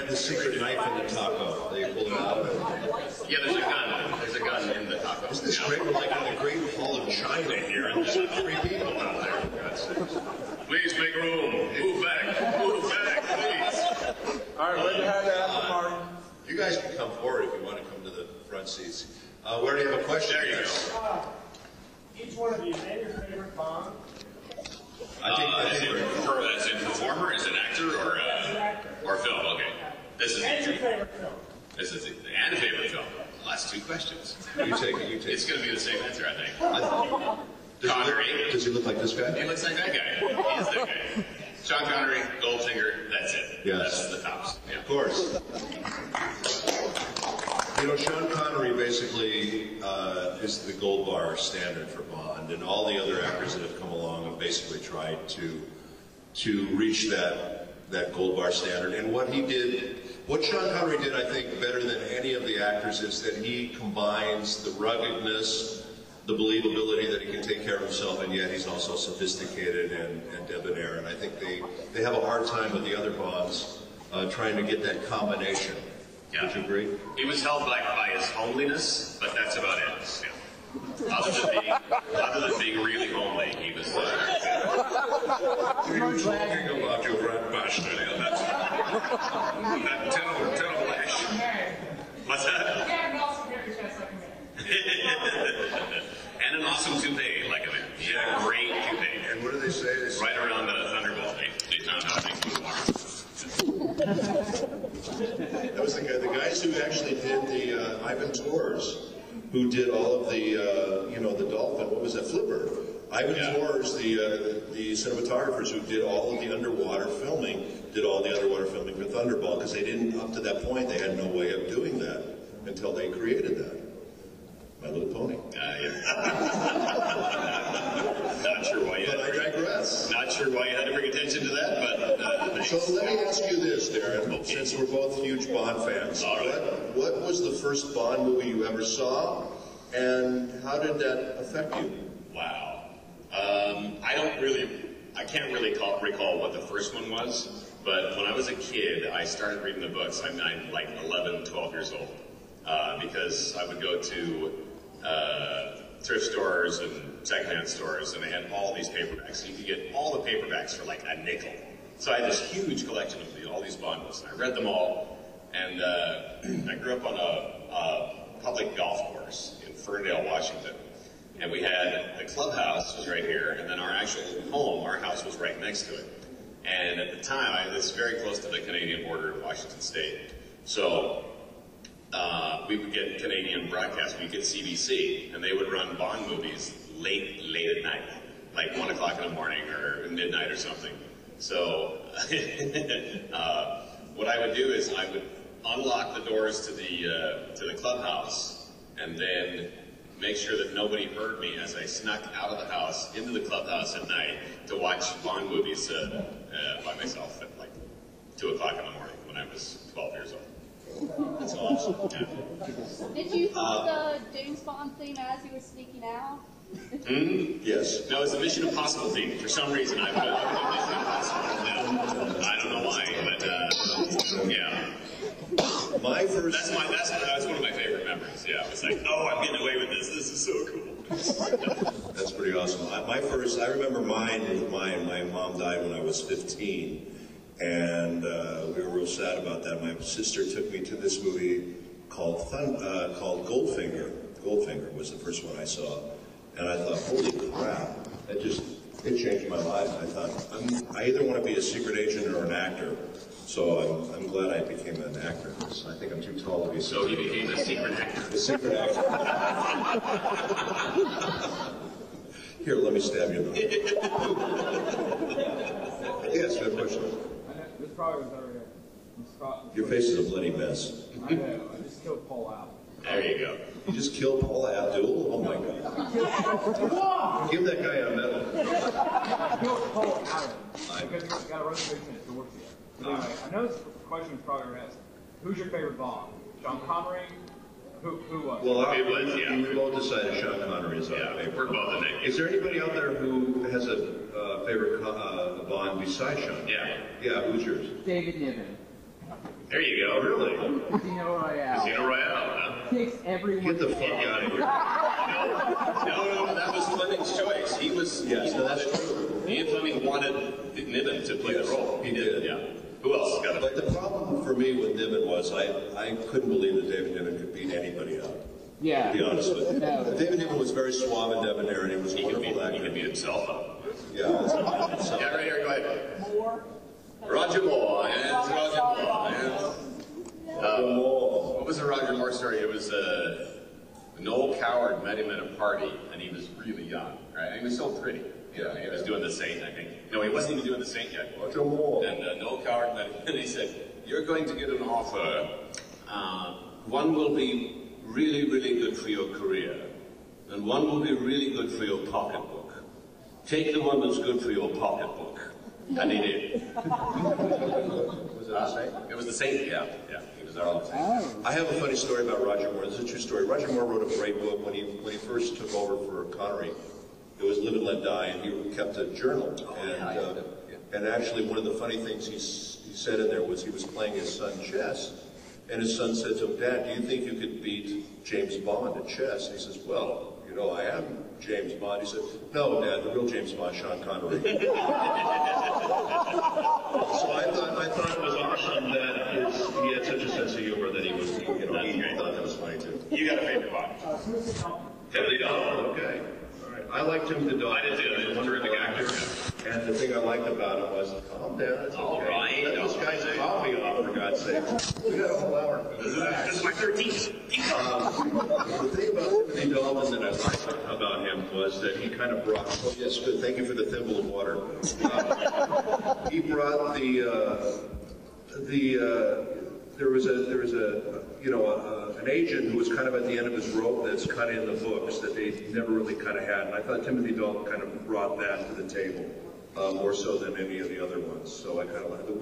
the secret knife in the taco. They pull it out. Yeah, there's a gun. There's a gun in the taco. Isn't this great? We're like in the Great Hall of China here, and there's 3 people out there. Please make room. Move back, please. All right, where the heck at the party? You guys can come forward if you want to come to the front seats. Where do you have a question? There you go. Each one of you, name your favorite Bond. As in performer, as an actor, or film? Okay. This is And your favorite film. This is and favorite film. Last 2 questions. You take it. It's going to be the same answer, I think. Connery. Does he look like this guy? He looks like that guy. He is that guy. Sean Connery, Goldfinger, that's it. Yes. That's the tops. Yeah. Of course. You know, Sean Connery basically is the gold bar standard for Bond, and all the other actors that have come along have basically tried to reach that gold bar standard. And what Sean Connery did, I think, better than any of the actors is that he combines the ruggedness, the believability that he can take care of himself, and yet he's also sophisticated and debonair. And I think they have a hard time with the other Bonds trying to get that combination. Yeah. Would you agree? He was held back by his homeliness, but that's about it. Yeah. Other than being really homely, he was. He was talking about your red bastard. That terrible lash. What's that? Yeah, an awesome character, just like a man. And an awesome toupee, like a man. He had a great toupee. And what do they say? Right around the Thunderbolt, they found out things blew apart. That was the guys who actually did the Ivan Tors, who did all of the the dolphin. What was that? Flipper. Ivan Tors, the cinematographers who did all of the underwater filming, did all the underwater filming for Thunderball, because they didn't, up to that point, they had no way of doing that until they created that. My Little Pony. Not sure why you had But I digress. Not sure why you had to bring attention to that, but So let me ask you this, Daran, since we're both huge Bond fans. All right. What was the first Bond movie you ever saw, and how did that affect you? Wow. I can't really recall what the first one was, but when I was a kid, I started reading the books. I'm like 11, 12 years old, because I would go to thrift stores and secondhand stores, and they had all these paperbacks. You could get all the paperbacks for like a nickel. So I had this huge collection of all these Bond books, and I read them all. And I grew up on a public golf course in Ferndale, Washington. And we had the clubhouse was right here, and then our actual home, our house was right next to it. And at the time, I was very close to the Canadian border of Washington State. So we would get Canadian broadcasts. We'd get CBC, and they would run Bond movies late at night, like 1 o'clock in the morning or midnight or something. So what I would do is I would unlock the doors to the clubhouse, and then make sure that nobody heard me as I snuck out of the house into the clubhouse at night to watch Bond movies by myself at like 2 o'clock in the morning when I was 12 years old. That's awesome. Yeah. Did you hold the James Bond theme as you were sneaking out? Yes. No, it's the Mission Impossible theme. For some reason, I put Mission Impossible. I don't know why, but yeah. My first. That's one of my favorite memories. Yeah, it was like, oh, I'm getting away with this. This is so cool. That's pretty awesome. I remember mine. My mom died when I was 15, and we were real sad about that. My sister took me to this movie called Goldfinger. Goldfinger was the first one I saw, and I thought, holy crap! It changed my life. I thought, I either want to be a secret agent or an actor. So I'm glad I became an actor. I think I'm too tall to be. So he became a secret actor. A secret actor. Here, let me stab you. Yes, good question. This probably was already. Your face is a bloody mess. I know. I just killed Paul out. There you go. You just killed Paul Abdul? Oh my God. Give that guy a medal. I killed Paul out. Because he's got a reservation at Dorothy. Anyway, I know this question is probably asked. Who's your favorite Bond? Sean Connery? Who was? Well, we both decided Sean Connery is our favorite. We're both in it. Is there anybody out there who has a favorite Bond besides Sean? Yeah. Yeah, who's yours? David Niven. There you go. Really? Casino Royale. Casino Royale, huh? Kicks everyone. Get the fuck out of here. No, that was Fleming's choice. He was. Yes, no, that's true. Ian Fleming wanted Niven to play the role. He did. Yeah. Who else got it? But the problem for me with Niven was I couldn't believe that David Niven could beat anybody up. Yeah. To be honest with you. No. David Niven was very suave and debonair, and he was a He wonderful could actor. beat himself up. Yeah, that's so. Yeah, right here, go ahead. More. Roger Moore, and Roger Moore, and what was the Roger Moore story? It was Noel Coward met him at a party, and he was really young, right? He was so pretty. You know, he was doing the Saint, I think. No, he wasn't even doing the Saint yet. Roger Moore. And Noel Coward met him, and he said, "You're going to get an offer. One will be really, really good for your career, and one will be really good for your pocketbook. Take the one that's good for your pocketbook." And he did. Was it the Saint? It was the Saint, yeah. He was our Saint. I have a funny story about Roger Moore. This is a true story. Roger Moore wrote a great book when he first took over for Connery. It was Live and Let Die, and he kept a journal. And actually, one of the funny things he said in there was he was playing his son chess, and his son said to him, "Dad, do you think you could beat James Bond at chess?" And he says, "Well, you know, I am James Bond." He said, "No, Dad, the real James Bond, Sean Connery." So I thought it was awesome that he had such a sense of humor that he was, he thought that was funny too. You got a favorite Bond? Timmy Dalton, okay. All right. I liked him to I did too. He was a terrific actor. And the thing I liked about him was, calm down, it's All okay. right. Let this guy's coffee off, for God's sake. We got a whole hour. This is my 13th. The thing about Timothy Dalton that I liked about him was that he kind of brought, oh yes, good, thank you for the thimble of water. He brought there was an agent who was kind of at the end of his rope that's kind of in the books that they never really kind of had. And I thought Timothy Dalton kind of brought that to the table, more so than any of the other ones. So I kind of like the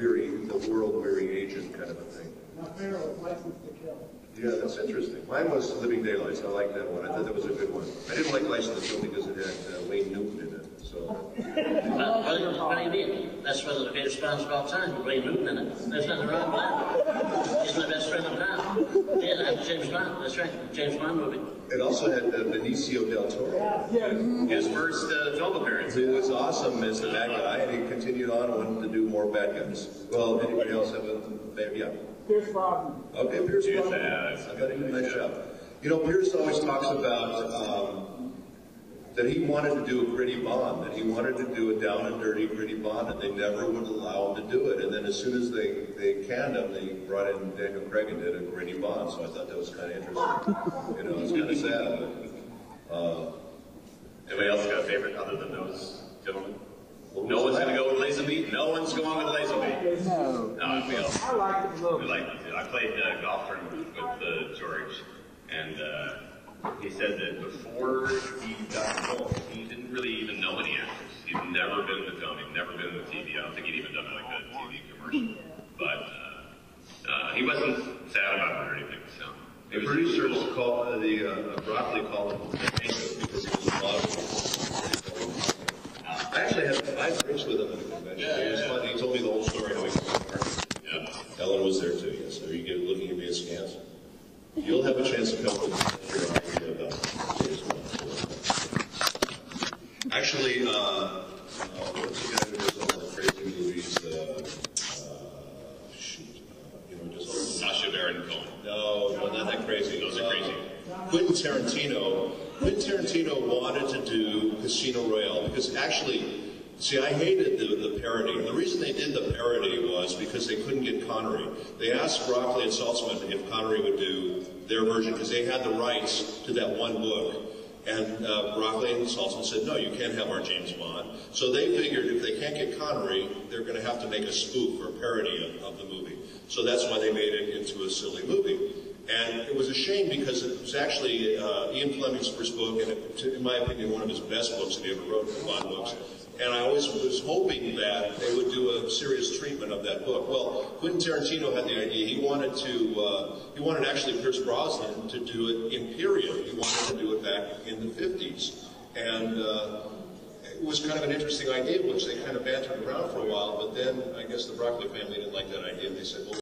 world-weary agent kind of a thing. Not fair with License to Kill. Yeah, that's interesting. Mine was Living Daylights. I like that one. I thought that was a good one. I didn't like License to Kill because it had Wayne Newton in it. So. What do you mean? That's one of the greatest Bonds of all time, with Wayne Newton in it. There's nothing wrong with that. He's my best friend of now. Yeah, that's James Bond. That's right. James Bond movie. It also had Benicio del Toro. His first film appearance. He was awesome as the bad guy, and he continued on and wanted to do more bad guys. Well, anybody else have a yeah? Pierce Brosnan. Okay, Pierce Brosnan. Yeah, I thought he did a nice job. You know, Pierce always talks about that he wanted to do a gritty Bond, that he wanted to do a down and dirty gritty Bond, and they never would allow him to do it. And then as soon as they canned him, they brought in Daniel Craig and did a gritty Bond. So I thought that was kind of interesting. You know, it's kind of sad. But, Anybody else got a favorite other than those gentlemen? No one's going to go with Lazenby? No one's going with Lazenby. No. No, nobody else. I like it a little We bit. like it. I played golf tournament with George, and he said that before he got involved, he didn't really even know any actors. He'd never been in the film. He'd never been in the TV. I don't think he'd even done like a TV commercial. But he wasn't sad about it or anything. So the producers called broccoli called him because he was a model. I actually had 5 drinks with him at a convention. It was fun. He told me the whole story how he got the part. yeah. Ellen was there too. Yes. Are you looking at me askance? You'll have a chance to come to your idea about James Bond. Actually, what's the guy who does all the crazy movies? Sacha Baron Cohen. No, not that crazy. Those are crazy. Quentin Tarantino. Quentin Tarantino wanted to do Casino Royale because actually, see, I hated the parody. And the reason they did the parody was because they couldn't get Connery. They asked Broccoli and Saltzman if Connery would do their version because they had the rights to that one book. And Broccoli and Saltzman said, no, you can't have our James Bond. So they figured if they can't get Connery, they're going to have to make a spoof or a parody of the movie. So that's why they made it into a silly movie. And it was a shame because it was actually Ian Fleming's first book, and in my opinion, one of his best books that he ever wrote, the Bond books. And I always was hoping that they would do a serious treatment of that book. Well, Quentin Tarantino had the idea. He wanted actually Pierce Brosnan to do it in period. He wanted to do it back in the 50s. And it was kind of an interesting idea, which they kind of bantered around for a while. But then I guess the Broccoli family didn't like that idea. They said, well,